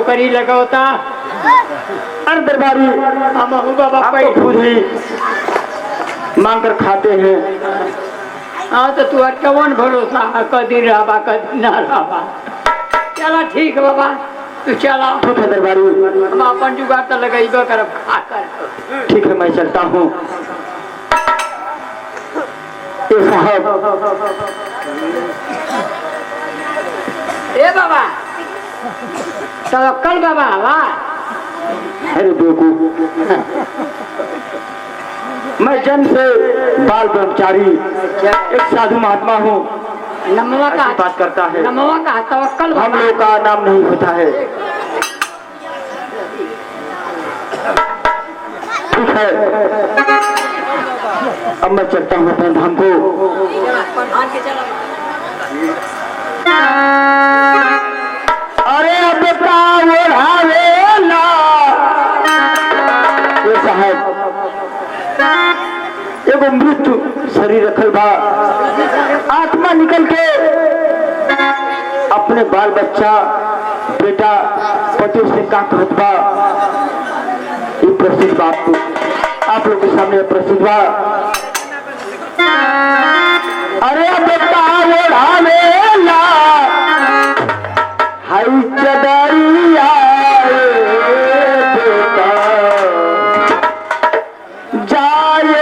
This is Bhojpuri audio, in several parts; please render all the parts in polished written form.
नौकरी लगावता। अरे दरबारी हम बाबा आप तो खुद ही मांग कर खाते हैं। हाँ तो तू कौन भरोसा कदी रहा कदी ना रहा। चला ठीक है बाबा तू चला। ठीक है दरबारी, हम अपन जुगाड़ तो लगेबे करब खा कर। ठीक है मैं चलता हूँ। साहब ए बाबा तवक्कल बाबा वाह। अरे बेवकूफ, मैं जन्म से बाल ब्रह्मचारी एक साधु महात्मा हूँ। नमवा का बात करता है, नमवा का तवक्कल हम लोग का नाम नहीं होता है। ठीक है अब मैं चलता हूँ अपने धाम को। अरे अब ये साहब एगो मृत्यु शरीर रखल बा, आत्मा निकल के अपने बाल बच्चा बेटा पति से का कहत बा। ये प्रसिद्ध बात आप लोग के सामने प्रसिद्ध बा। अरे बेटा ओढ़ावेला हाई चदरिया बेटा जाए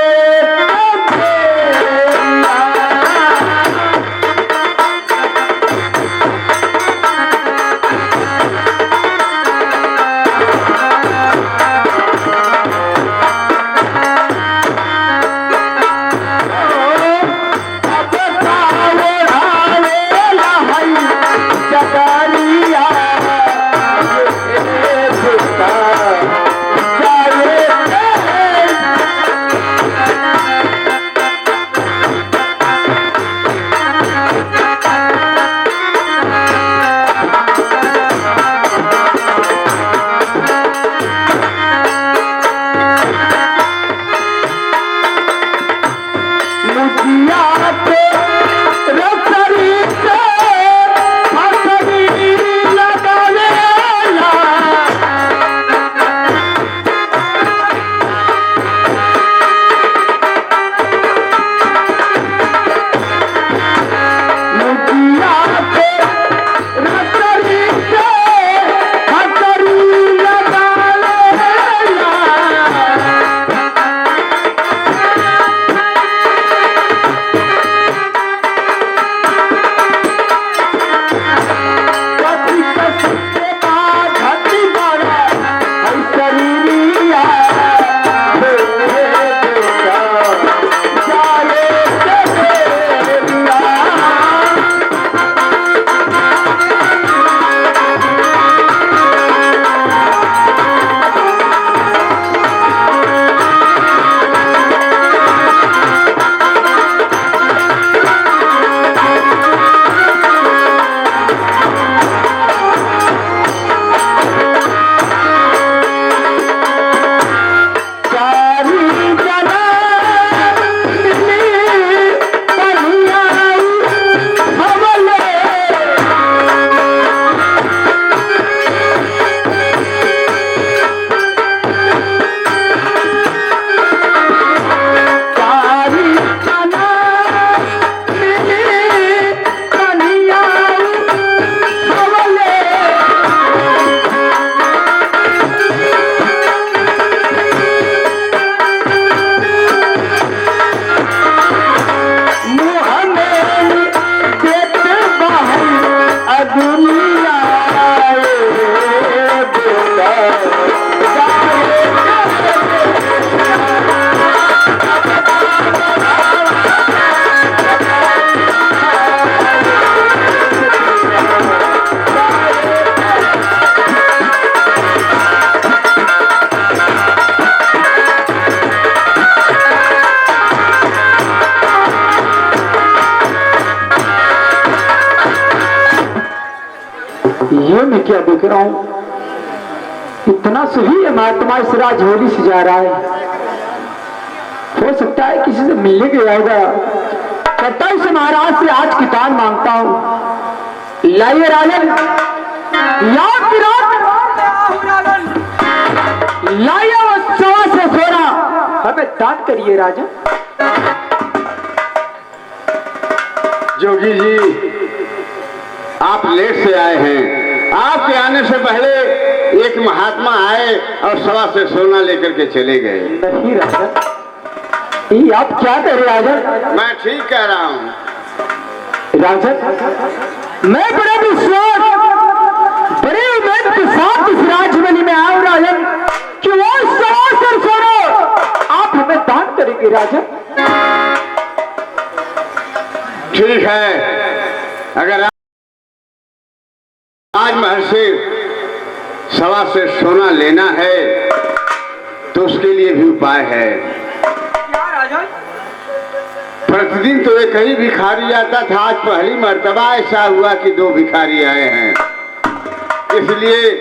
ये मैं क्या देख रहा हूँ, इतना सही है महात्मा इस राजहोली से जा रहा है। हो सकता है किसी से मिलने गया होगा। करता हूँ इसे महाराज से आज किताब मांगता हूँ। लाइए राजन, याद की रात दान करिए राजा। जोगी जी, आप लेट से आए हैं। आपके आने से पहले एक महात्मा आए और सवा से सोना लेकर के चले गए। नहीं राजा, ये आप क्या कह रहे राजा? मैं ठीक कह रहा हूँ राजा, मैं बड़े विश्वास, बड़े उम्मीद के साथ इस राजमहल में आऊं राजा कि वो सवा से सोना आप हमें दान करेंगे राजा। ठीक है, अगर आज महल से सवा से सोना लेना है तो उसके लिए भी उपाय है। क्या राजा? प्रतिदिन तो एक ही भिखारी आता था, आज पहली मर्तबा ऐसा हुआ कि 2 भिखारी आए हैं, इसलिए